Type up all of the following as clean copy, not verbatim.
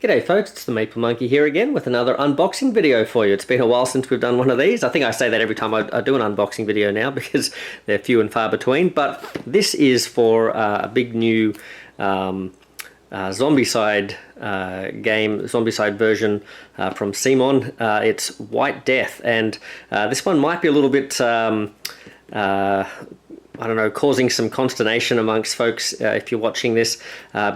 G'day folks, it's the Maple Monkey here again with another unboxing video for you. It's been a while since we've done one of these. I think I say that every time I do an unboxing video now because they're few and far between. But this is for a big new Zombicide game, Zombicide version from CMON. It's White Death, and this one might be a little bit I don't know, causing some consternation amongst folks if you're watching this,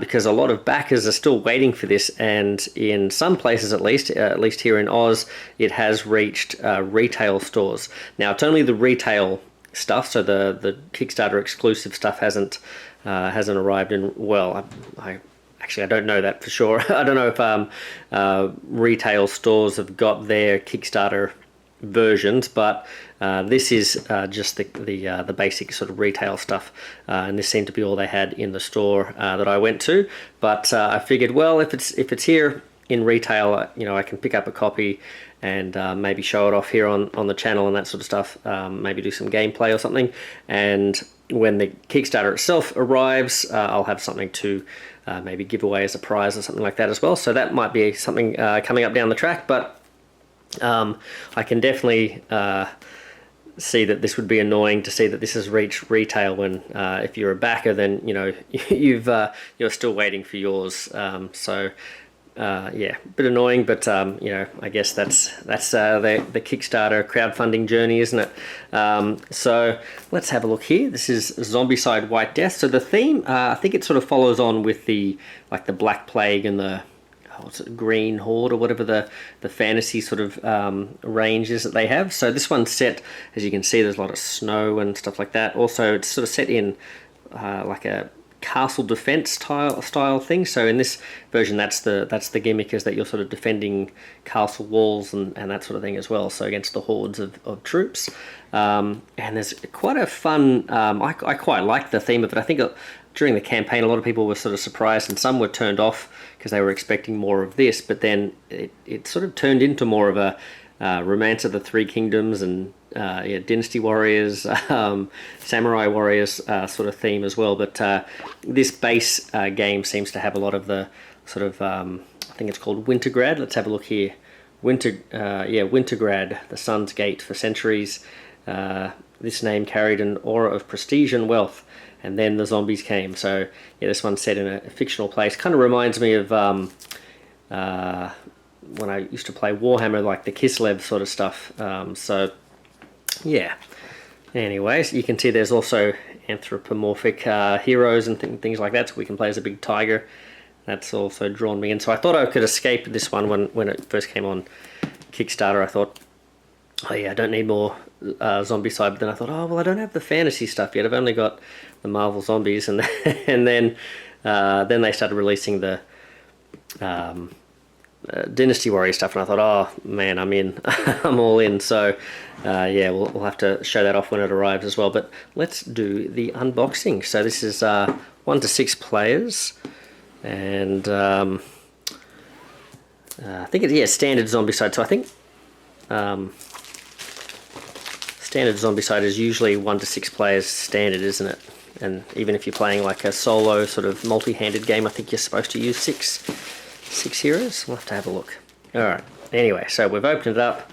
because a lot of backers are still waiting for this, and in some places at least here in Oz, it has reached retail stores. Now, it's only the retail stuff, so the Kickstarter exclusive stuff hasn't arrived in. Well, I don't know that for sure. I don't know if retail stores have got their Kickstarter versions, but this is just the basic sort of retail stuff, and this seemed to be all they had in the store that I went to. But I figured, well, if it's here in retail, you know, I can pick up a copy and maybe show it off here on the channel and that sort of stuff. Maybe do some gameplay or something. And when the Kickstarter itself arrives, I'll have something to maybe give away as a prize or something like that as well. So that might be something coming up down the track, but I can definitely see that this would be annoying to see that this has reached retail when if you're a backer, then you know you're still waiting for yours. Yeah, a bit annoying, but you know, I guess that's the Kickstarter crowdfunding journey, isn't it? So let's have a look here. This is Zombicide White Death. So the theme, I think it sort of follows on with the Black Plague and the what's it, Green Horde or whatever the fantasy sort of range is that they have. So this one's set, as you can see, there's a lot of snow and stuff like that. Also, it's sort of set in like a castle defense style thing. So in this version, that's the gimmick, is that you're sort of defending castle walls and that sort of thing as well. So against the hordes of troops. And there's quite a fun. I quite like the theme of it. I think during the campaign, a lot of people were sort of surprised, and some were turned off because they were expecting more of this, but then it sort of turned into more of a Romance of the Three Kingdoms and yeah, Dynasty Warriors, Samurai Warriors sort of theme as well. But this base game seems to have a lot of the sort of, I think it's called Wintergrad. Let's have a look here. Wintergrad, the Sun's Gate. For centuries, this name carried an aura of prestige and wealth. And then the zombies came. So yeah, this one's set in a fictional place. Kind of reminds me of when I used to play Warhammer, like the Kislev sort of stuff. So yeah. Anyways, you can see there's also anthropomorphic heroes and things like that. So we can play as a big tiger. That's also drawn me in. So I thought I could escape this one when it first came on Kickstarter. I thought, oh yeah, I don't need more Zombicide. But then I thought, oh well, I don't have the fantasy stuff yet. I've only got the Marvel zombies, and then they started releasing the Dynasty Warrior stuff, and I thought, oh man, I'm in. I'm all in. So yeah, we'll have to show that off when it arrives as well. But let's do the unboxing. So this is 1 to 6 players, and I think it's standard Zombicide. So I think standard Zombicide is usually 1 to 6 players standard, isn't it? And even if you're playing like a solo sort of multi-handed game, I think you're supposed to use six heroes. We'll have to have a look. Alright, anyway, so we've opened it up.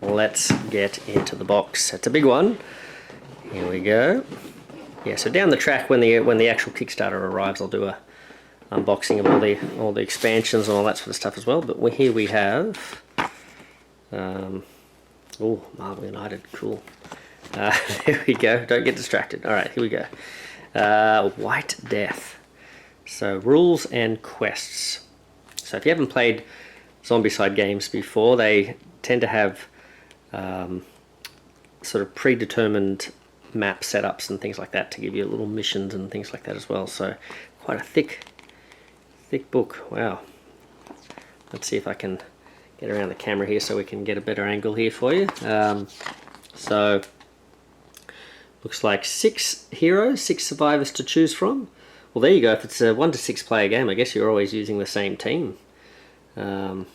Let's get into the box. It's a big one. Here we go. Yeah, so down the track, when the actual Kickstarter arrives, I'll do a unboxing of all the expansions and all that sort of stuff as well. But here we have oh, Marvel United, cool. There we go. Don't get distracted. Alright, here we go. White Death. So rules and quests. So if you haven't played Zombicide games before, they tend to have sort of predetermined map setups and things like that to give you little missions and things like that as well. So quite a thick book. Wow. Let's see if I can get around the camera here so we can get a better angle here for you. So looks like 6 heroes, 6 survivors to choose from. Well, there you go. If it's a 1 to 6 player game, I guess you're always using the same team. Well,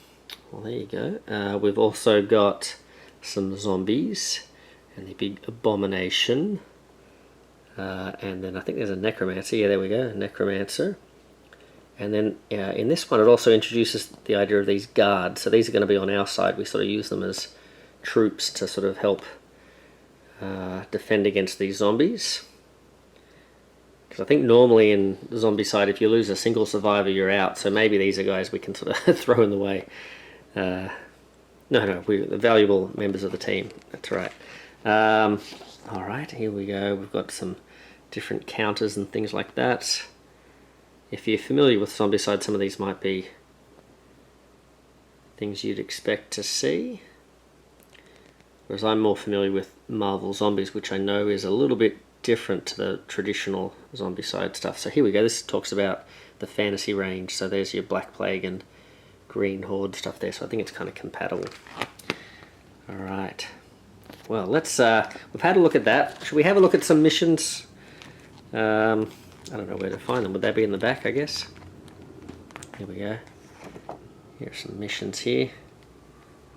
there you go. We've also got some zombies and the big Abomination. And then I think there's a Necromancer. Yeah, there we go, Necromancer. And then in this one, it also introduces the idea of these guards. So these are going to be on our side. We sort of use them as troops to sort of help defend against these zombies. Because I think normally in Zombicide, if you lose a single survivor, you're out. So maybe these are guys we can sort of throw in the way. No, we're the valuable members of the team. That's right. All right, here we go. We've got some different counters and things like that. If you're familiar with Zombicide, some of these might be things you'd expect to see. Whereas I'm more familiar with Marvel Zombies, which I know is a little bit different to the traditional Zombicide stuff. So here we go. This talks about the fantasy range. So there's your Black Plague and Green Horde stuff there. So I think it's kind of compatible. All right. Well, let's. We've had a look at that. Should we have a look at some missions? I don't know where to find them. Would they be in the back, I guess? Here we go. Here's some missions here.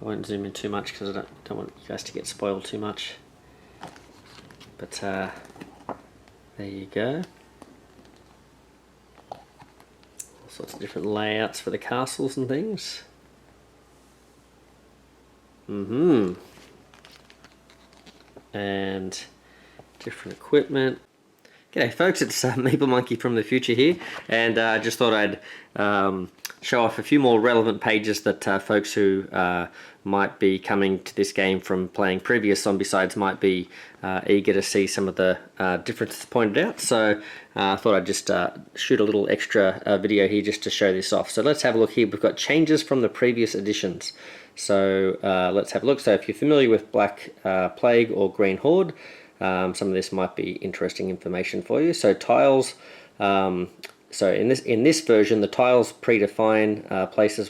I won't zoom in too much because I don't want you guys to get spoiled too much. But there you go. All sorts of different layouts for the castles and things. And different equipment. G'day folks, it's Maple Monkey from the future here, and I just thought I'd show off a few more relevant pages that folks who might be coming to this game from playing previous Zombicides might be eager to see some of the differences pointed out. So I thought I'd just shoot a little extra video here just to show this off. So let's have a look here. We've got changes from the previous editions. So let's have a look. So if you're familiar with Black Plague or Green Horde, some of this might be interesting information for you. So tiles, so in this version, the tiles predefine places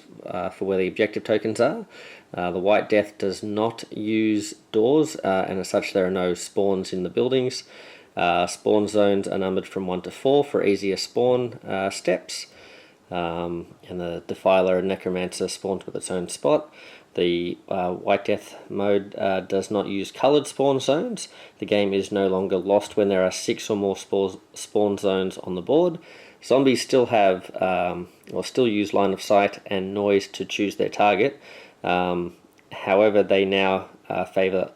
for where the objective tokens are. The White Death does not use doors, and as such there are no spawns in the buildings. Spawn zones are numbered from 1 to 4 for easier spawn steps. And the Defiler and Necromancer spawned with its own spot. The White Death mode does not use coloured spawn zones. The game is no longer lost when there are 6 or more spawn zones on the board. Zombies still have, or still use line of sight and noise to choose their target. However, they now favour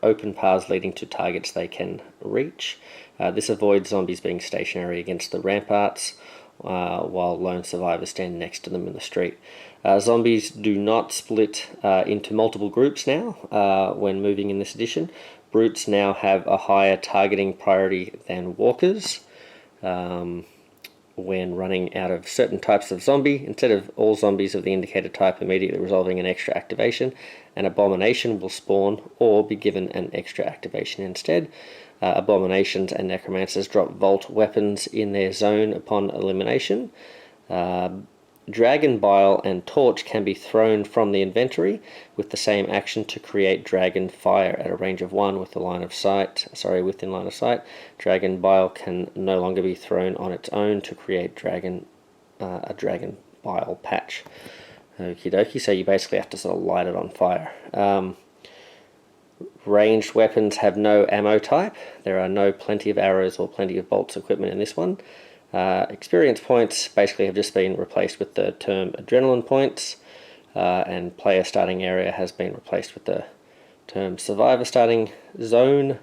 open paths leading to targets they can reach. This avoids zombies being stationary against the ramparts, while lone survivors stand next to them in the street. Zombies do not split into multiple groups now when moving in this edition. Brutes now have a higher targeting priority than walkers when running out of certain types of zombie. Instead of all zombies of the indicated type immediately resolving an extra activation, an Abomination will spawn or be given an extra activation instead. Abominations and Necromancers drop Vault weapons in their zone upon elimination. Dragon Bile and Torch can be thrown from the inventory with the same action to create Dragon Fire at a range of 1 with the line of sight. Within line of sight. Dragon Bile can no longer be thrown on its own to create a Dragon Bile patch. Okie dokie, so you basically have to sort of light it on fire. Ranged weapons have no ammo type. There are no plenty of arrows or plenty of bolts equipment in this one. Experience points basically have just been replaced with the term adrenaline points, and player starting area has been replaced with the term survivor starting zone,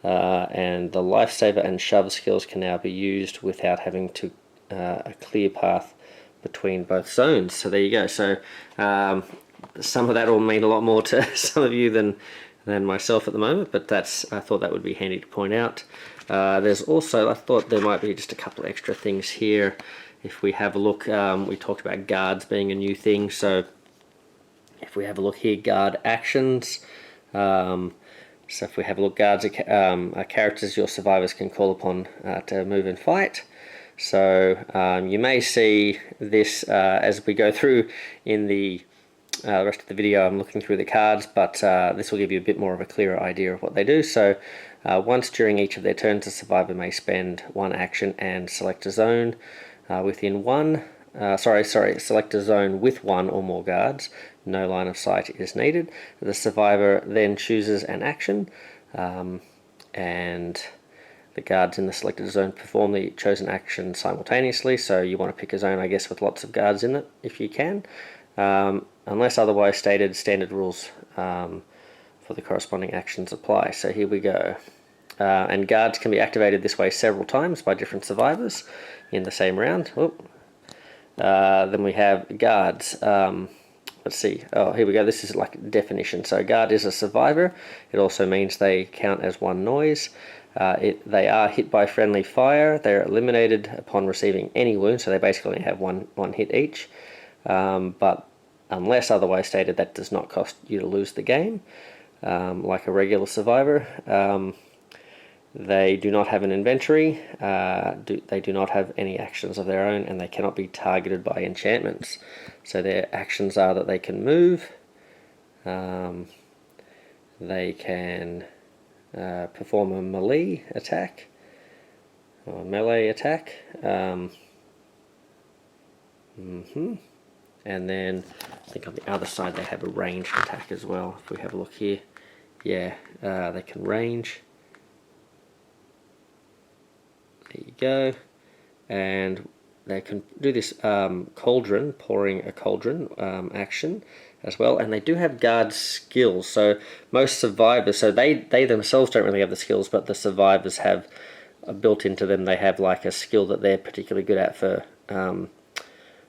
and the lifesaver and shove skills can now be used without having to a clear path between both zones. So there you go. So some of that will mean a lot more to some of you than myself at the moment, but I thought that would be handy to point out. There's also, I thought there might be just a couple of extra things here. If we have a look, we talked about guards being a new thing, so if we have a look here, guard actions. So if we have a look, guards are characters your survivors can call upon to move and fight. So you may see this as we go through in the rest of the video. I'm looking through the cards, but this will give you a bit more of a clearer idea of what they do. So once during each of their turns, the survivor may spend 1 action and select a zone within one. Select a zone with 1 or more guards. No line of sight is needed. The survivor then chooses an action, and the guards in the selected zone perform the chosen action simultaneously, so you want to pick a zone, I guess, with lots of guards in it, if you can. Unless otherwise stated, standard rules for the corresponding actions apply. So here we go. And guards can be activated this way several times by different survivors in the same round. Then we have guards. Let's see. Oh, here we go. This is like a definition. So a guard is a survivor. It also means they count as one noise. They are hit by friendly fire. They're eliminated upon receiving any wound, so they basically only have one hit each. But unless otherwise stated, that does not cost you to lose the game, like a regular survivor. They do not have an inventory, they do not have any actions of their own, and they cannot be targeted by enchantments. So their actions are that they can move, they can perform a melee attack, and then I think on the other side they have a ranged attack as well. If we have a look here, yeah, they can range. There you go. And they can do this cauldron, pouring a cauldron action as well. And they do have guard skills. So most survivors, so they themselves don't really have the skills, but the survivors have built into them, they have like a skill that they're particularly good at for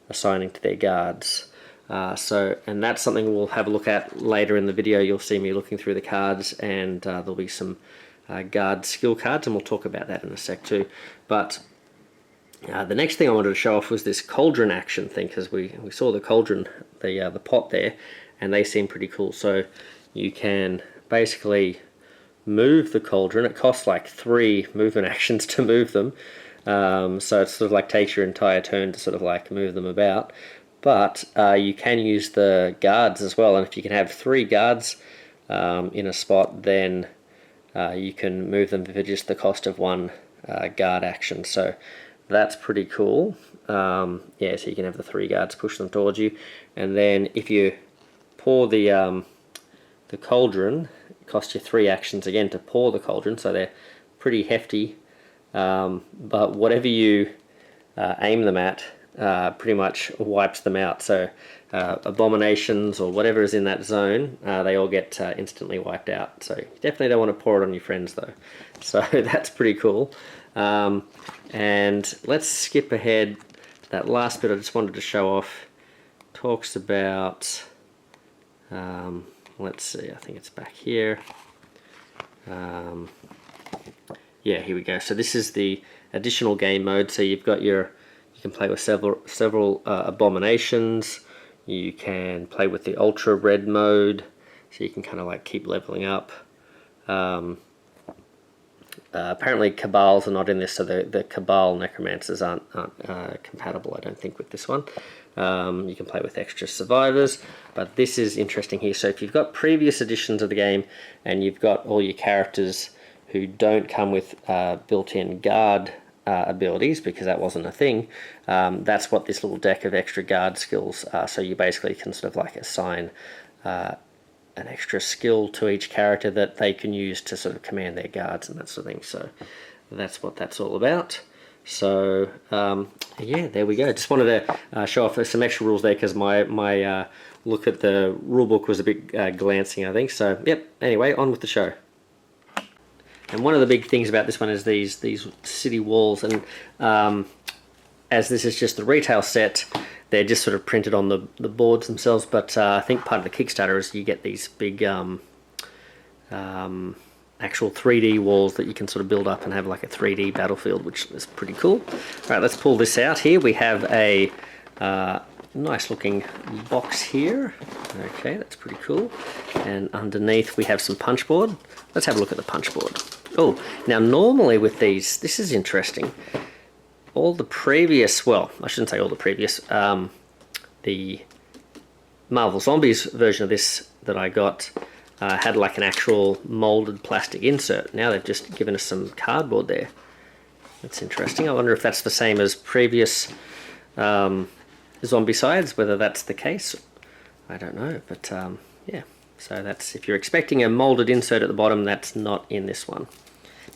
assigning to their guards. And that's something we'll have a look at later in the video. You'll see me looking through the cards, and there'll be some guard skill cards, and we'll talk about that in a sec too. But the next thing I wanted to show off was this cauldron action thing, because we saw the cauldron, the pot there, and they seem pretty cool. So you can basically move the cauldron. It costs like 3 movement actions to move them, so it sort of like takes your entire turn to sort of like move them about. But you can use the guards as well, and if you can have 3 guards in a spot, then you can move them for just the cost of 1 guard action. So that's pretty cool. Yeah, so you can have the 3 guards push them towards you, and then if you pour the cauldron, it costs you 3 actions again to pour the cauldron, so they're pretty hefty. But whatever you aim them at pretty much wipes them out. So abominations or whatever is in that zone, they all get instantly wiped out. So you definitely don't want to pour it on your friends though. So that's pretty cool. And let's skip ahead. That last bit I just wanted to show off talks about, let's see, I think it's back here. Yeah, here we go. So this is the additional game mode. So you've got you can play with several abominations. You can play with the ultra red mode, so you can kind of like keep leveling up. Apparently Cabals are not in this, so the Cabal Necromancers aren't compatible, I don't think, with this one. You can play with extra survivors, but this is interesting here. So if you've got previous editions of the game and you've got all your characters who don't come with built-in guard abilities, because that wasn't a thing, that's what this little deck of extra guard skills are. So you basically can sort of like assign an extra skill to each character that they can use to sort of command their guards and that sort of thing. So that's what that's all about. So yeah, there we go. Just wanted to show off some extra rules there, because my look at the rulebook was a bit glancing, I think. So yep, anyway, on with the show. And one of the big things about this one is these city walls, and as this is just the retail set, they're just sort of printed on the boards themselves. But I think part of the Kickstarter is you get these big actual 3D walls that you can sort of build up and have like a 3D battlefield, which is pretty cool. All right, let's pull this out here. We have a nice looking box here. Okay, that's pretty cool. And underneath we have some punchboard. Let's have a look at the punchboard. Oh, now normally with these, this is interesting. All the previous, well, I shouldn't say all the previous, the Marvel Zombies version of this that I got had like an actual molded plastic insert. Now they've just given us some cardboard there. That's interesting. I wonder if that's the same as previous Zombicides, whether that's the case. I don't know, but yeah. So that's, if you're expecting a molded insert at the bottom, that's not in this one.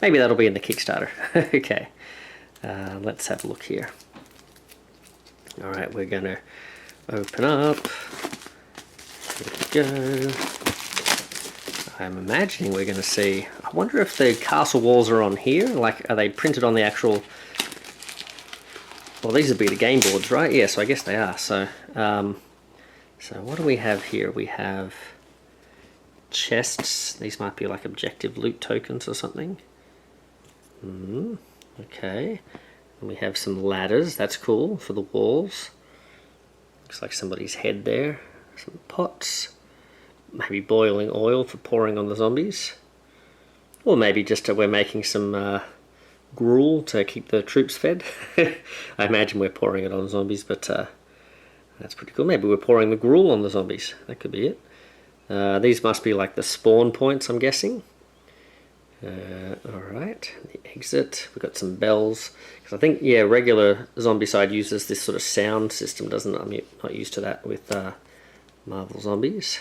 Maybe that'll be in the Kickstarter. Okay, let's have a look here. Alright, we're going to open up. There we go. I'm imagining we're going to see... I wonder if the castle walls are on here. Like, are they printed on the actual... Well, these would be the game boards, right? Yeah, so I guess they are. So, so what do we have here? We have chests. These might be like objective loot tokens or something. Okay. And we have some ladders. That's cool for the walls. Looks like somebody's head there. Some pots. Maybe boiling oil for pouring on the zombies. Or maybe just we're making some gruel to keep the troops fed. I imagine we're pouring it on zombies, but that's pretty cool. Maybe we're pouring the gruel on the zombies. That could be it. These must be like the spawn points, I'm guessing. Alright, the exit. We've got some bells. Because I think, yeah, regular Zombicide uses this sort of sound system, doesn't it? I'm not used to that with Marvel Zombies.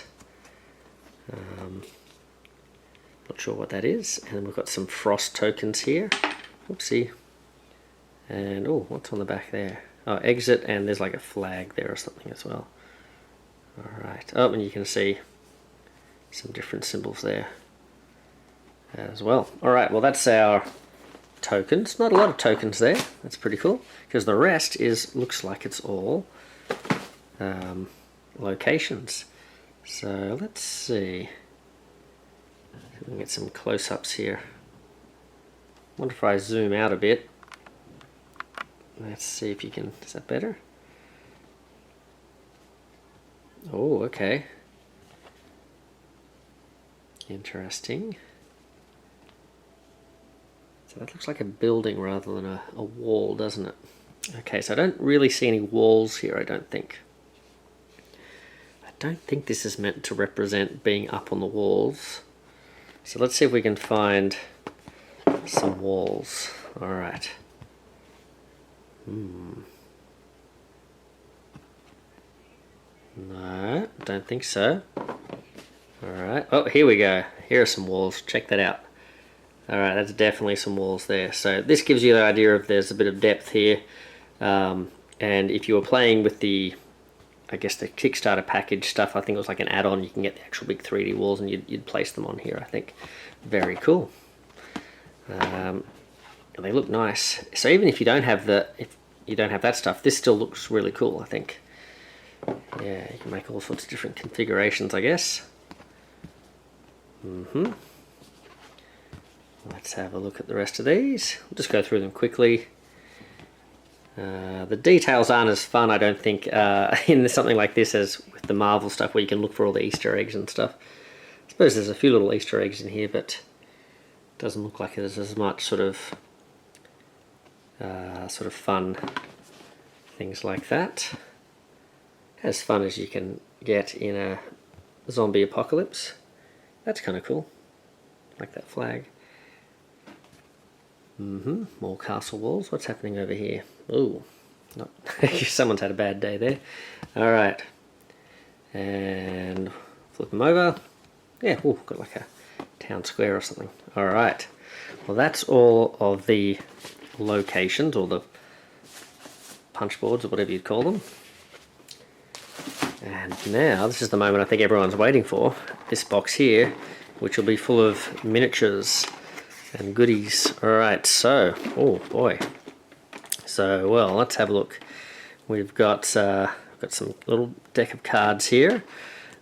Not sure what that is. And then we've got some frost tokens here. Oopsie. And, oh, what's on the back there? Oh, exit, and there's like a flag there or something as well. Alright. Oh, and you can see some different symbols there as well. Alright, well that's our tokens. Not a lot of tokens there. That's pretty cool. Because the rest looks like it's all locations. So let's see. We can get some close-ups here. Wonder if I zoom out a bit. Let's see if you can. Is that better? Oh, okay. Interesting. So that looks like a building rather than a wall, doesn't it? Okay, so I don't really see any walls here, I don't think. I don't think this is meant to represent being up on the walls. So let's see if we can find some walls. Alright. No, don't think so. Alright. Oh, here we go. Here are some walls. Check that out. Alright, that's definitely some walls there. So this gives you the idea of there's a bit of depth here. And if you were playing with the, I guess the Kickstarter package stuff, I think it was like an add-on, you can get the actual big 3D walls and you'd place them on here, I think. Very cool. They look nice. So even if you don't have that stuff, this still looks really cool, I think. Yeah, you can make all sorts of different configurations, I guess. Let's have a look at the rest of these. We'll just go through them quickly. The details aren't as fun, I don't think, in something like this as with the Marvel stuff where you can look for all the Easter eggs and stuff. I suppose there's a few little Easter eggs in here, but it doesn't look like there's as much sort of fun things like that. As fun as you can get in a zombie apocalypse. That's kind of cool. Like that flag. More castle walls. What's happening over here? Oh, someone's had a bad day there. Alright. And flip them over. Yeah, got like a town square or something. Alright. Well, that's all of the locations, or the punch boards, or whatever you'd call them. And now, this is the moment I think everyone's waiting for. This box here, which will be full of miniatures and goodies. Alright, so, oh boy. So, well, let's have a look. We've got some little deck of cards here.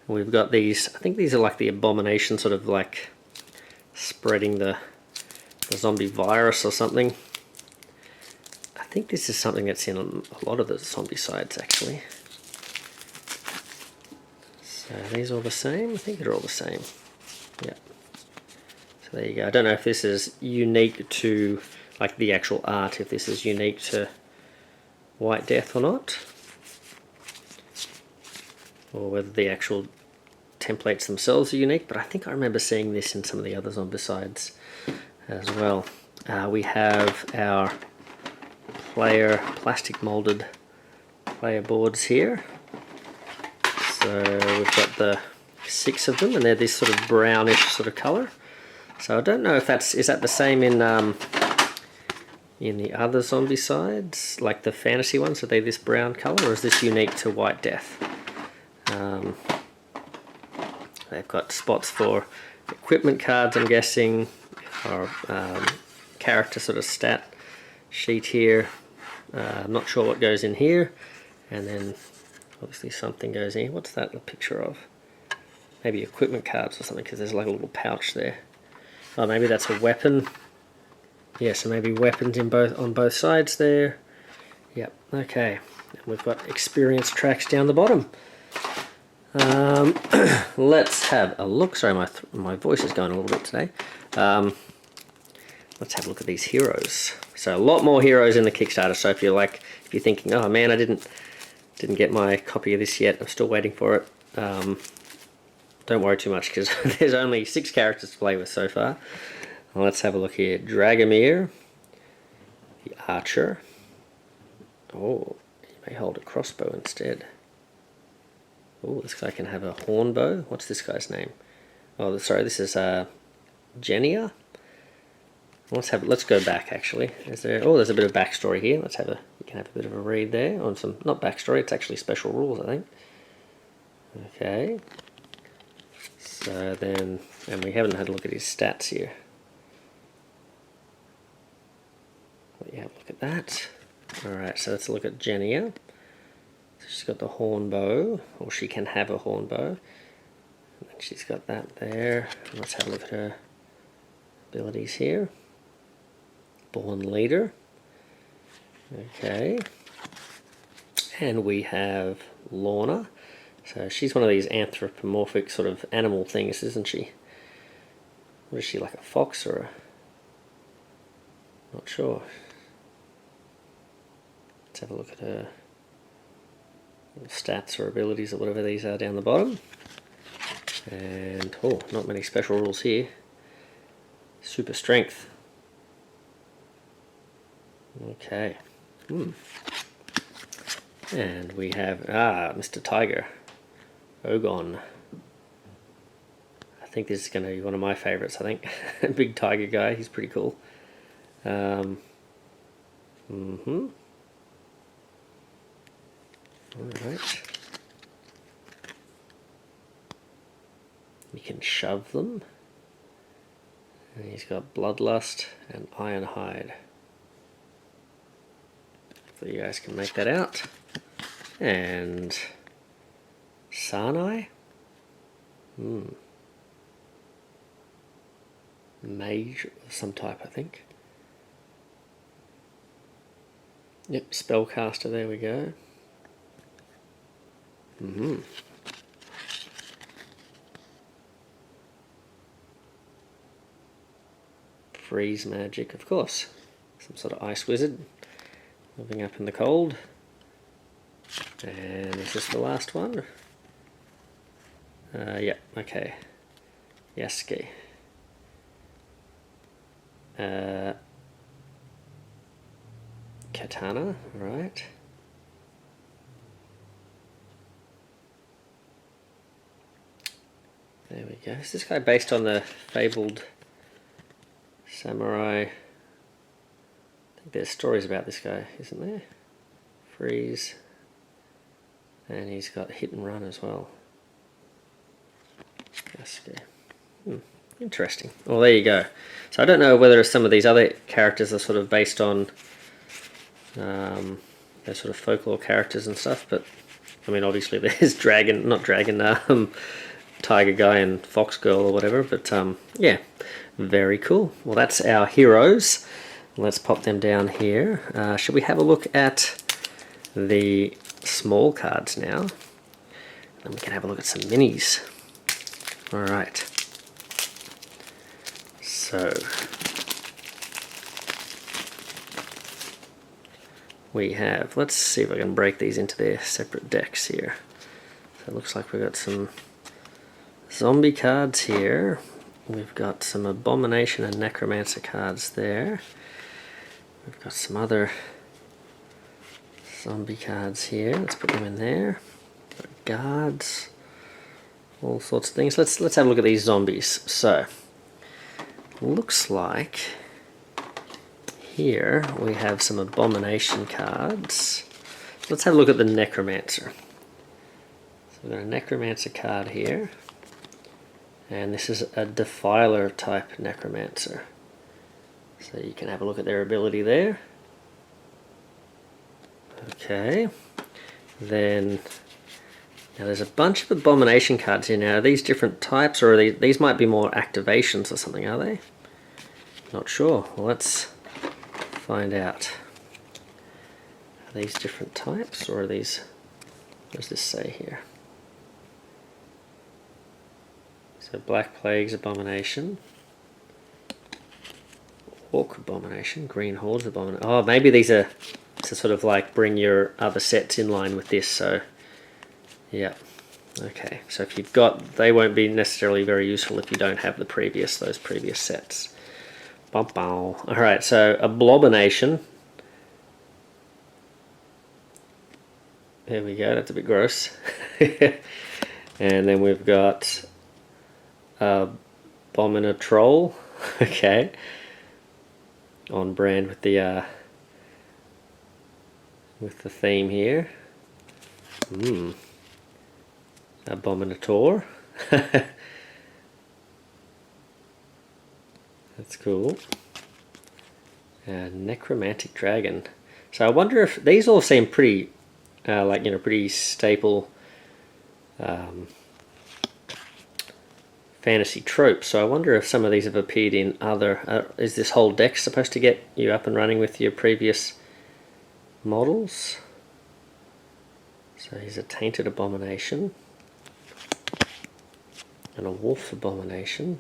We've got these, I think these are like the Abomination, sort of like spreading the zombie virus or something. I think this is something that's in a lot of the Zombicides, actually. So, are these all the same? I think they're all the same. Yeah. So there you go. I don't know if this is unique to like the actual art, if this is unique to White Death or not, or whether the actual templates themselves are unique, but I think I remember seeing this in some of the other Zombicides as well. We have our plastic molded player boards here. So we've got the 6 of them, and they're this sort of brownish sort of colour. So I don't know if is that the same in the other Zombicides, like the fantasy ones? Are they this brown colour, or is this unique to White Death? They've got spots for equipment cards, I'm guessing, or character sort of stat sheet here. I'm not sure what goes in here, and then obviously something goes in. What's that a picture of? Maybe equipment cards or something, because there's like a little pouch there. Oh, maybe that's a weapon. Yeah, so maybe weapons on both sides there. Yep, okay. And we've got experience tracks down the bottom. Let's have a look. Sorry, my voice is going a little bit today. Let's have a look at these heroes. So a lot more heroes in the Kickstarter. So if you're thinking, oh man, I didn't get my copy of this yet, I'm still waiting for it. Don't worry too much, because there's only 6 characters to play with so far. Well, let's have a look here. Dragomir, the Archer. Oh, you may hold a crossbow instead. Oh, this guy can have a horn bow. What's this guy's name? Oh, sorry, this is Genia. Let's go back actually. There's a bit of backstory here. We can have a bit of a read there on some, not backstory, it's actually special rules, I think. Okay. So then, and we haven't had a look at his stats here. Let you have a look at that. Alright, so let's look at Genia. So she's got the horn bow, or she can have a horn bow. And then she's got that there. Let's have a look at her abilities here. Born Leader. Okay. And we have Lorna. So she's one of these anthropomorphic sort of animal things, isn't she? What is she, like a fox or not sure. Let's have a look at her stats or abilities or whatever these are down the bottom. And, oh, not many special rules here. Super strength. Okay. And we have, Mr. Tiger. Ogon. I think this is going to be one of my favourites, I think. Big tiger guy, he's pretty cool. Alright. You can shove them. And he's got Bloodlust and Ironhide. So you guys can make that out. And Sanai. Mage of some type, I think. Yep, spellcaster, there we go. Freeze magic, of course. Some sort of ice wizard. Living up in the cold. And is this the last one? Yep, okay. Yasuke. Katana, right. There we go. Is this guy based on the fabled samurai? I think there's stories about this guy, isn't there? Freeze. And he's got hit and run as well. Yasuke. Interesting. Well, there you go. So I don't know whether some of these other characters are sort of based on they're sort of folklore characters and stuff, but I mean obviously there's tiger guy and fox girl or whatever, but yeah, very cool. Well, that's our heroes. Let's pop them down here. Should we have a look at the small cards now? Then we can have a look at some minis. Alright. So we have, let's see if I can break these into their separate decks here. So it looks like we've got some zombie cards here. We've got some Abomination and Necromancer cards there. We've got some other zombie cards here. Let's put them in there. Got guards, all sorts of things. Let's have a look at these zombies. So looks like here we have some Abomination cards. Let's have a look at the Necromancer. So we've got a Necromancer card here, and this is a Defiler type Necromancer. So you can have a look at their ability there. Okay, then now there's a bunch of Abomination cards here now. Are these different types, or are these might be more activations or something, are they? Not sure. Well, let's find out. Are these different types, or are these, what does this say here? So Black Plague's Abomination, Orc Abomination, Green Horde's Abomination. Oh, maybe these are to sort of like bring your other sets in line with this, so yeah. Okay, so if you've got, they won't be necessarily very useful if you don't have those previous sets. Alright, so Abomination. There we go, that's a bit gross. And then we've got Abominatroll. Okay. On brand with the theme here. Abominator. That's cool. Necromantic Dragon. So I wonder if these all seem pretty, like, you know, pretty staple fantasy tropes. So I wonder if some of these have appeared in other. Is this whole deck supposed to get you up and running with your previous models? So here's a Tainted Abomination. And a Wolf Abomination.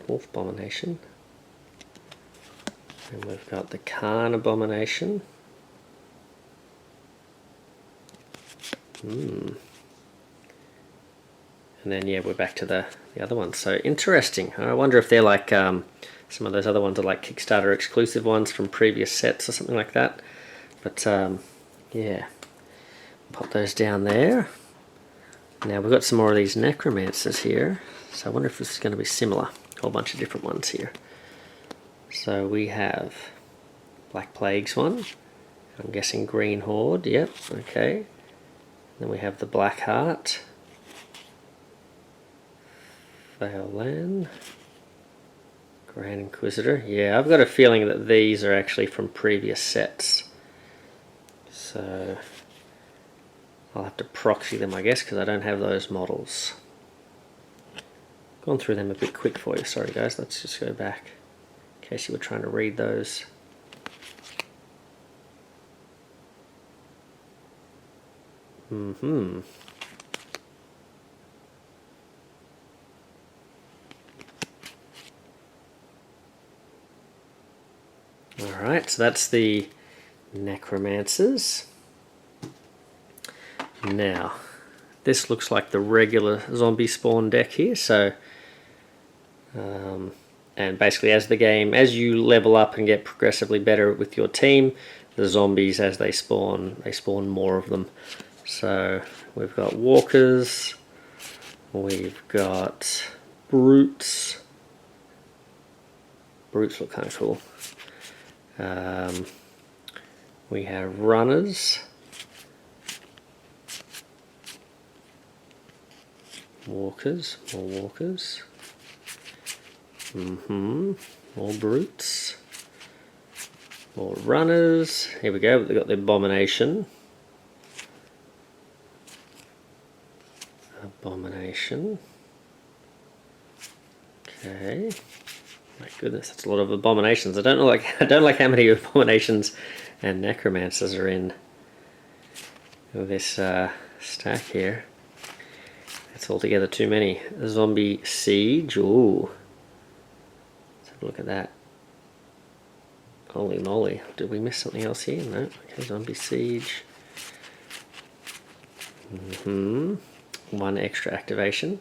And we've got the Khan Abomination. And then yeah, we're back to the other ones. So interesting. I wonder if they're like some of those other ones are like Kickstarter exclusive ones from previous sets or something like that. But yeah, pop those down there. Now we've got some more of these Necromancers here. So I wonder if this is going to be similar. A whole bunch of different ones here. So we have Black Plague's one. I'm guessing Green Horde. Yep, okay. Then we have the Black Heart. Valen. Grand Inquisitor. Yeah, I've got a feeling that these are actually from previous sets. So I'll have to proxy them, I guess, because I don't have those models. Gone through them a bit quick for you. Sorry guys, let's just go back in case you were trying to read those. Alright, so that's the Necromancers. Now, this looks like the regular zombie spawn deck here, so and basically as you level up and get progressively better with your team, the zombies, as they spawn more of them. So we've got walkers, we've got brutes. Brutes look kind of cool. We have runners, walkers, more walkers, more brutes, more runners. Here we go, we've got the Abomination. Okay. My goodness, that's a lot of Abominations. I don't like how many Abominations and Necromancers are in this stack here. It's altogether too many. Zombicide. Ooh. Let's have a look at that. Holy moly. Did we miss something else here? No. Okay, Zombicide. One extra activation.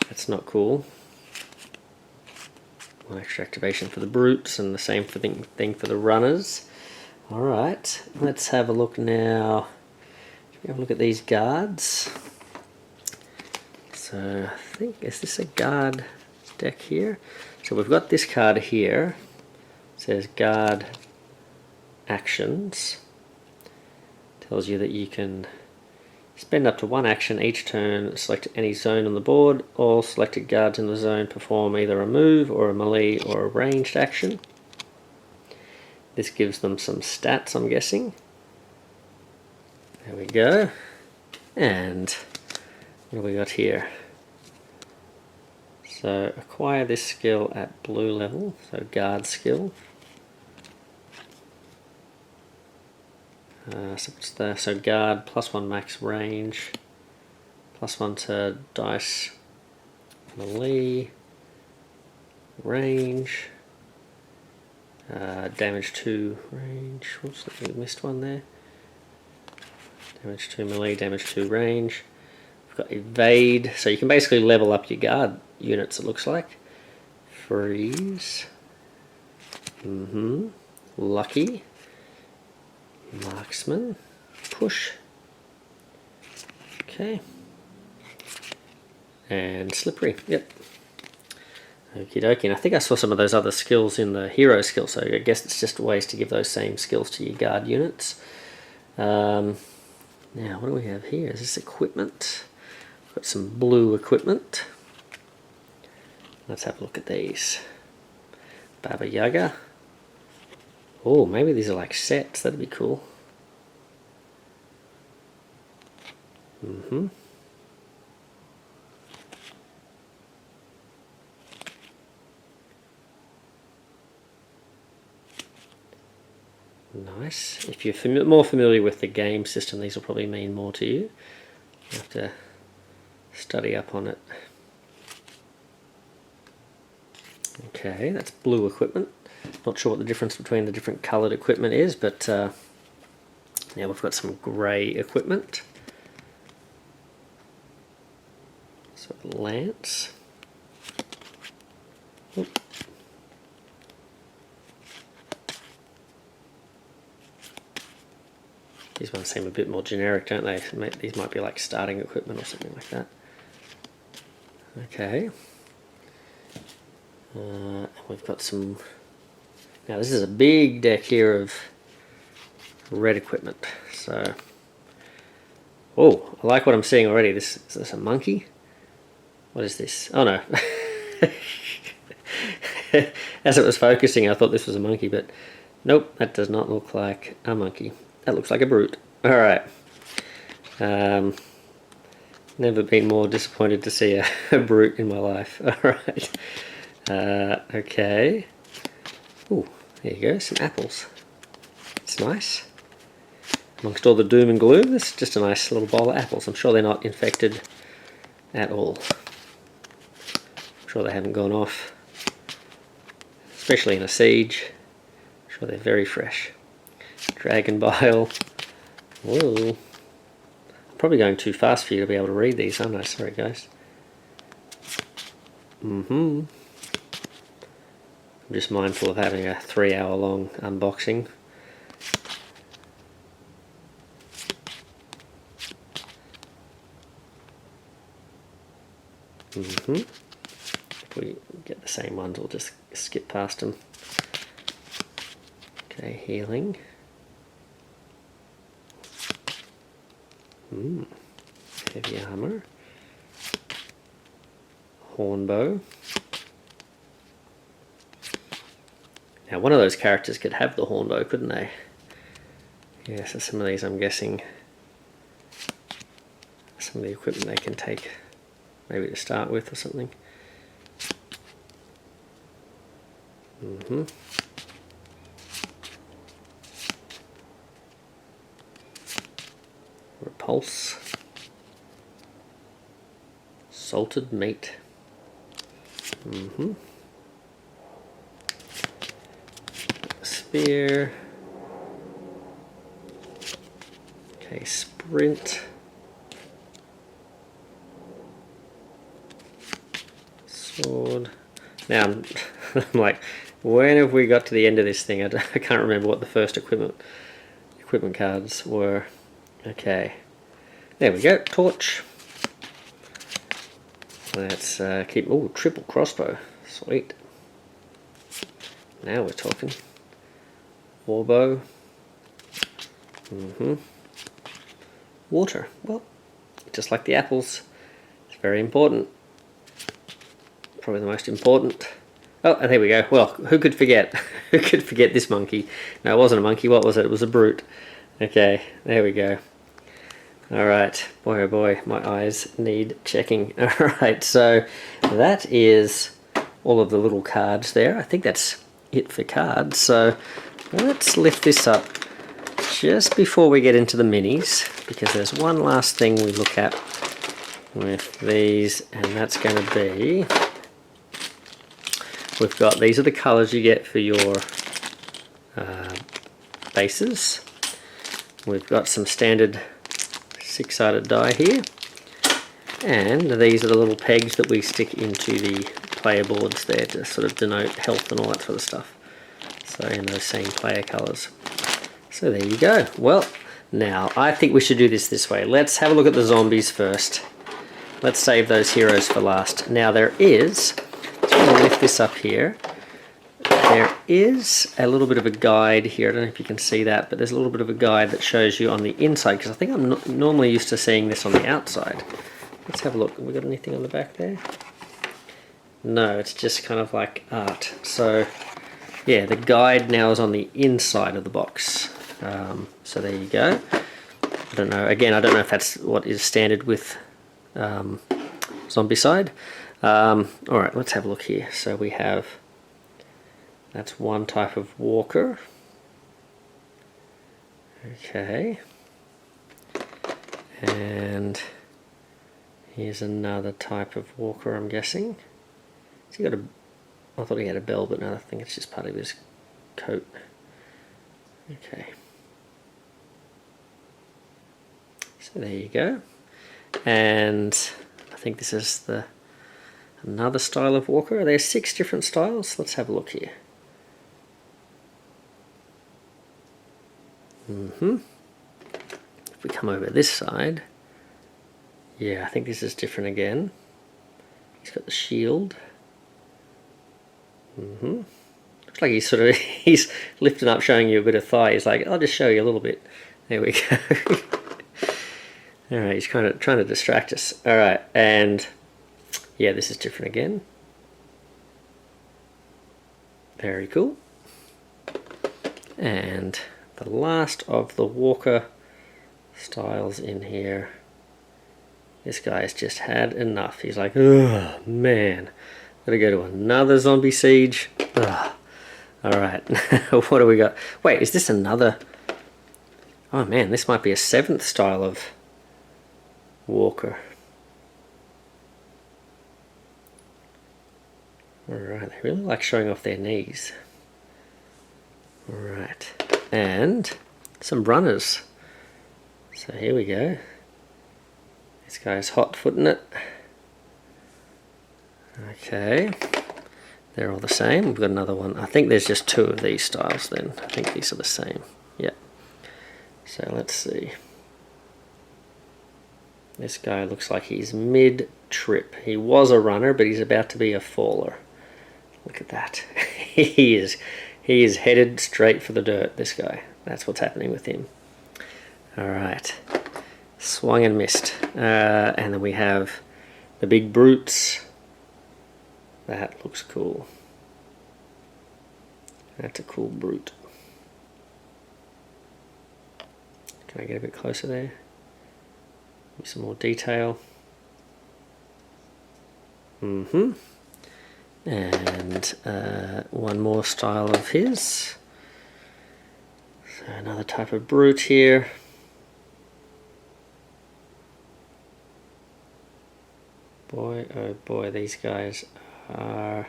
That's not cool. One extra activation for the brutes and the same thing for the runners. Alright, let's have a look now. Should we have a look at these guards? So I think, is this a guard? deck here. So we've got this card here. It says guard actions. Tells you that you can spend up to one action each turn, select any zone on the board. All selected guards in the zone perform either a move or a melee or a ranged action. This gives them some stats, I'm guessing. There we go. And what have we got here? So acquire this skill at blue level, so guard skill. So guard, +1 max range, +1 to dice melee, range, damage 2 range. Whoops, I think we missed one there. Damage 2 melee, damage 2 range. We've got evade, so you can basically level up your guard units, it looks like. Freeze. Lucky. Marksman. Push. Okay. And slippery. Yep. Okie dokie. And I think I saw some of those other skills in the hero skill, so I guess it's just ways to give those same skills to your guard units. Now, what do we have here? Is this equipment? We've got some blue equipment. Let's have a look at these. Baba Yaga. Oh, maybe these are like sets. That'd be cool. Nice. If you're more familiar with the game system, these will probably mean more to you. You have to study up on it. Okay, that's blue equipment. Not sure what the difference between the different coloured equipment is, but now we've got some grey equipment. So lance. Oop. These ones seem a bit more generic, don't they? These might be like starting equipment or something like that. Okay. We've got some... Now this is a big deck here of red equipment. So... Oh, I like what I'm seeing already. Is this a monkey? What is this? Oh no. As it was focusing, I thought this was a monkey, but nope, that does not look like a monkey. That looks like a brute. Alright. Never been more disappointed to see a brute in my life. Alright. Okay. Ooh, there you go, some apples. It's nice. Amongst all the doom and gloom, it's just a nice little bowl of apples. I'm sure they're not infected at all. I'm sure they haven't gone off. Especially in a siege. I'm sure they're very fresh. Dragon Bile. Whoa. I'm probably going too fast for you to be able to read these, aren't I? Sorry, guys. I'm just mindful of having a 3-hour-long unboxing. If we get the same ones, we'll just skip past them. Okay, healing. Heavy armor. Hornbow. Now one of those characters could have the hornbow, couldn't they? Yeah, so some of these I'm guessing some of the equipment they can take maybe to start with or something. Repulse. Salted meat. Spear. Okay, sprint. Sword. Now I'm like, when have we got to the end of this thing? I can't remember what the first equipment cards were. Okay. There we go, torch. Let's keep... Oh, triple crossbow. Sweet. Now we're talking. Warbow. Water. Well, just like the apples, it's very important. Probably the most important. Oh, and there we go. Well, who could forget? Who could forget this monkey? No, it wasn't a monkey. What was it? It was a brute. Okay, there we go. Alright, boy oh boy, my eyes need checking. Alright, so that is all of the little cards there. I think that's it for cards. So let's lift this up just before we get into the minis, because there's one last thing we look at with these, and that's going to be, we've got, these are the colours you get for your bases. We've got some standard 6-sided die here, and these are the little pegs that we stick into the player boards there to sort of denote health and all that sort of stuff. So in those same player colours. So there you go. Well, now I think we should do this way. Let's have a look at the zombies first. Let's save those heroes for last. Now there is, I'm going to lift this up here. There is a little bit of a guide here. I don't know if you can see that, but there's a little bit of a guide that shows you on the inside, because I think I'm normally used to seeing this on the outside. Let's have a look. Have we got anything on the back there? No, it's just kind of like art. So yeah, the guide now is on the inside of the box. So there you go. I don't know. Again, I don't know if that's what is standard with Zombicide. Alright, let's have a look here. So we have, that's one type of walker. Okay. And here's another type of walker, I'm guessing. So he got a, I thought he had a bell, but no, I think it's just part of his coat. Okay. So there you go. And I think this is the another style of walker. There's 6 different styles. Let's have a look here. If we come over this side, yeah, I think this is different again. He's got the shield. Looks like he's sort of, he's lifting up, showing you a bit of thigh. He's like, I'll just show you a little bit. There we go. Alright, he's trying to distract us. Alright, and yeah, this is different again. Very cool. And the last of the walker styles in here. This guy's just had enough. He's like, oh man, gotta go to another zombie siege. Alright, what do we got? Wait, is this another? Oh man, this might be a 7th style of walker. Alright, they really like showing off their knees. Alright, and some runners. So here we go. This guy's hot-footing it. Okay, they're all the same. We've got another one. I think there's just 2 of these styles then. I think these are the same. Yeah. So let's see. This guy looks like he's mid-trip. He was a runner, but he's about to be a faller. Look at that. He is headed straight for the dirt, this guy. That's what's happening with him. Alright. Swung and missed. And then we have the big brutes. That looks cool. That's a cool brute. Can I get a bit closer there? Give some more detail. And one more style of his. So another type of brute here. Boy, oh boy, these guys are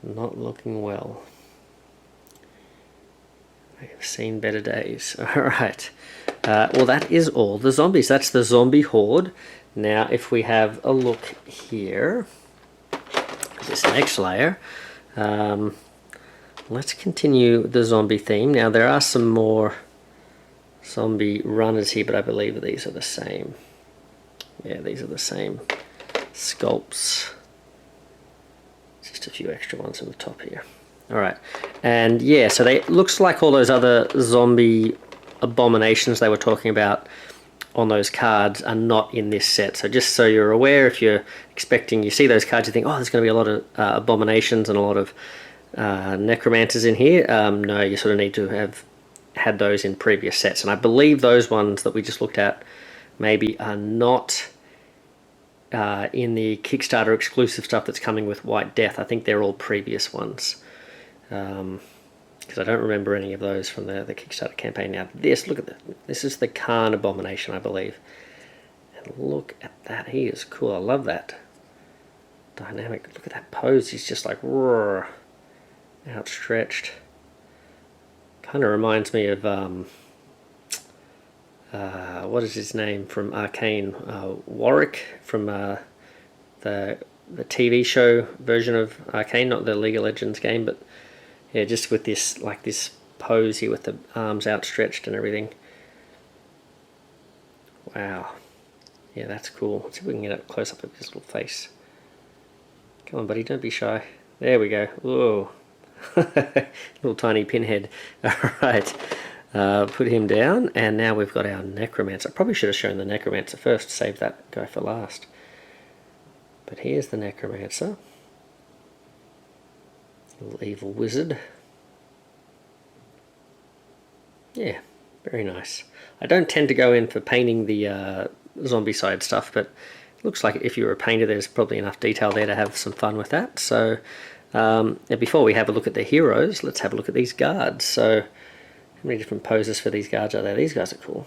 not looking well. I have seen better days. Alright. Well, that is all the zombies. That's the zombie horde. Now, if we have a look here, this next layer, let's continue the zombie theme. Now, there are some more zombie runners here, but I believe these are the same. Yeah, these are the same sculpts. Just a few extra ones in the top here. Alright, and yeah, so they looks like all those other zombie abominations they were talking about on those cards are not in this set. So just so you're aware, if you're expecting, you see those cards, you think, oh, there's going to be a lot of abominations and a lot of necromancers in here. No, you sort of need to have had those in previous sets. And I believe those ones that we just looked at maybe are not in the Kickstarter exclusive stuff that's coming with White Death. I think they're all previous ones. Because I don't remember any of those from the Kickstarter campaign. Now this, look at that. This is the Khan Abomination, I believe. And look at that. He is cool. I love that. Dynamic. Look at that pose. He's just like roar, outstretched. Kind of reminds me of what is his name from Arcane? Warwick from the TV show version of Arcane, not the League of Legends game, but yeah, just with this like this pose here with the arms outstretched and everything. Wow. Yeah, that's cool. Let's see if we can get a close up of his little face. Come on, buddy, don't be shy. There we go. Whoa. Little tiny pinhead. Alright. Put him down, and now we've got our Necromancer. I probably should have shown the Necromancer first, save that guy for last. But here's the Necromancer. Little evil wizard. Yeah, very nice. I don't tend to go in for painting the Zombicide stuff, but it looks like if you're a painter, there's probably enough detail there to have some fun with that. So before we have a look at the heroes, let's have a look at these guards. So how many different poses for these guards are there? These guys are cool.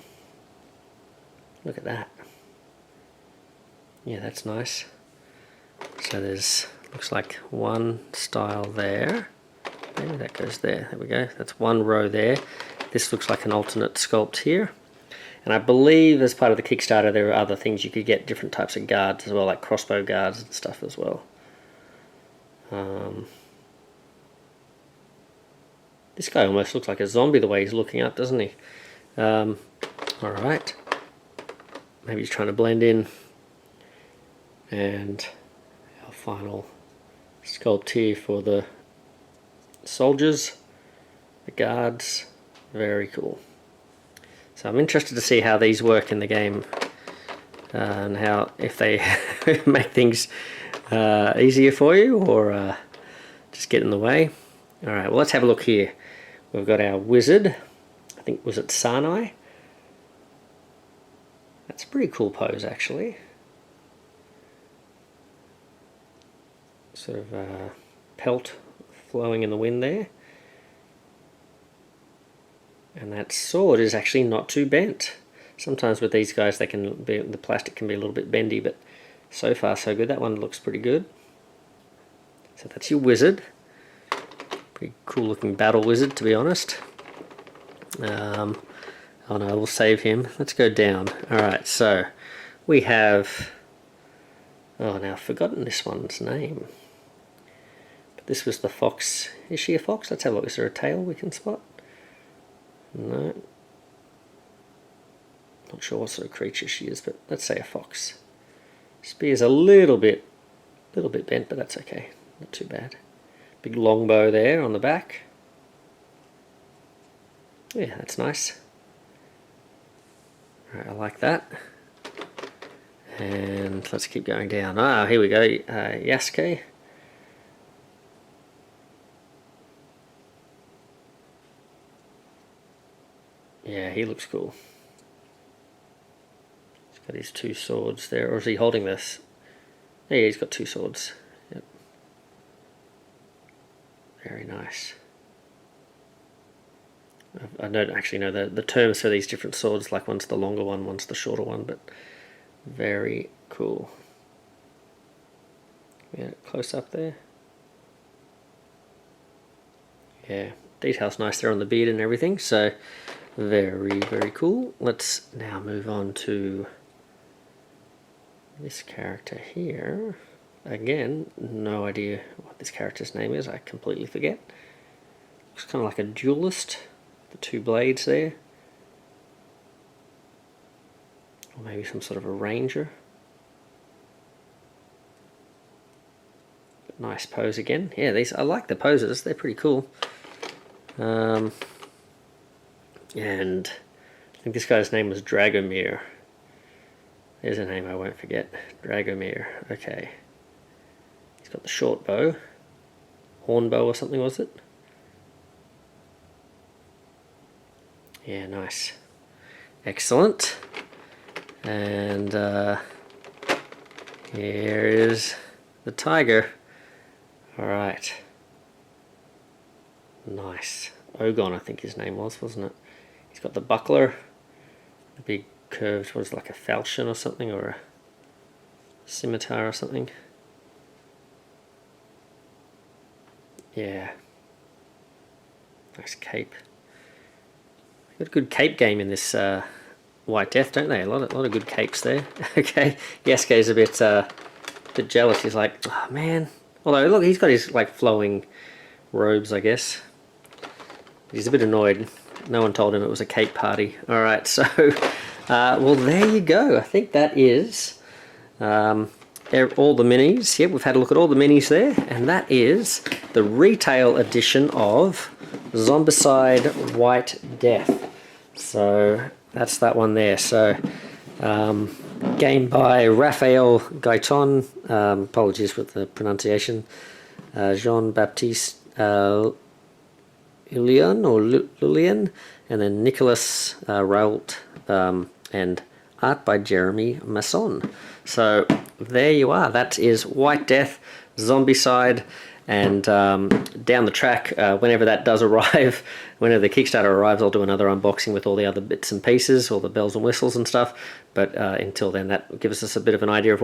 Look at that. Yeah, that's nice. So there's, looks like one style there. Maybe that goes there. There we go. That's one row there. This looks like an alternate sculpt here. And I believe as part of the Kickstarter there are other things you could get, different types of guards as well, like crossbow guards and stuff as well. This guy almost looks like a zombie the way he's looking up, doesn't he? Alright. Maybe he's trying to blend in. And our final sculpt here for the soldiers, the guards. Very cool. So I'm interested to see how these work in the game, and how, if they make things easier for you or just get in the way. Alright, well, let's have a look here. We've got our wizard. I think, was it Sanai? That's a pretty cool pose, actually. Sort of pelt flowing in the wind there. And that sword is actually not too bent. Sometimes with these guys, they can be, the plastic can be a little bit bendy, but so far so good. That one looks pretty good. So that's your wizard. Pretty cool looking battle wizard, to be honest. Oh no, we'll save him. Let's go down. Alright, so we have, oh, now I've forgotten this one's name. But this was the fox. Is she a fox? Let's have a look. Is there a tail we can spot? No. Not sure what sort of creature she is, but let's say a fox. Spear's a little bit bent, but that's okay. Not too bad. Big longbow there on the back. Yeah, that's nice. Alright, I like that. And let's keep going down. Ah, here we go. Yasuke. Yeah, he looks cool. He's got his two swords there, or is he holding this? Yeah, he's got two swords. Yep. Very nice. I don't actually know the terms for these different swords, like one's the longer one, one's the shorter one, but very cool. Yeah, close up there. Yeah, detail's nice there on the beard and everything, so very, very cool. Let's now move on to this character here. Again, no idea what this character's name is, I completely forget. Looks kind of like a duelist, the two blades there. Or maybe some sort of a ranger. Nice pose again. Yeah, these, I like the poses, they're pretty cool. And I think this guy's name was Dragomir. There's a name I won't forget. Dragomir. Okay. He's got the short bow. Horn bow or something, was it? Yeah, nice. Excellent. And here is the tiger. Alright. Nice. Ogon, I think his name was, wasn't it? He's got the buckler, the big curved, what is it, like a falchion or something, or a scimitar or something. Yeah. Nice cape. Got a good cape game in this White Death, don't they? A lot of good capes there. Okay, Yasuke's a bit jealous. He's like, oh man. Although look, he's got his like flowing robes, I guess. He's a bit annoyed. No one told him it was a cape party. All right, so well there you go. I think that is all the minis. Yep, we've had a look at all the minis there, and that is the retail edition of Zombicide White Death. So that's that one there. So game by Raphael Gaiton, apologies with the pronunciation, Jean-Baptiste Lullian, and then Nicolas Rault, and art by Jeremy Masson. So there you are. That is White Death, Zombicide, and down the track, whenever that does arrive, whenever the Kickstarter arrives, I'll do another unboxing with all the other bits and pieces, all the bells and whistles and stuff. But until then, that gives us a bit of an idea of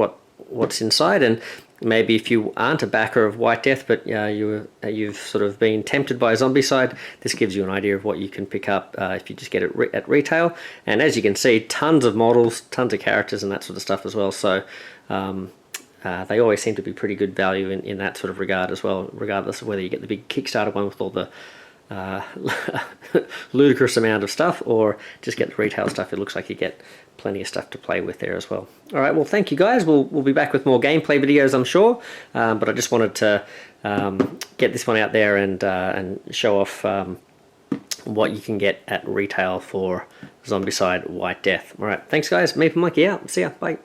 what's inside. And maybe if you aren't a backer of White Death, but you've sort of been tempted by Zombicide, this gives you an idea of what you can pick up if you just get it at retail. And as you can see, tons of models, tons of characters and that sort of stuff as well. So they always seem to be pretty good value in that sort of regard as well, regardless of whether you get the big Kickstarter one with all the ludicrous amount of stuff, or just get the retail stuff. It looks like you get plenty of stuff to play with there as well. All right, well, thank you guys. We'll be back with more gameplay videos, I'm sure. But I just wanted to get this one out there and show off what you can get at retail for Zombicide White Death. All right, thanks guys. Meeple Monkey out. See ya. Bye.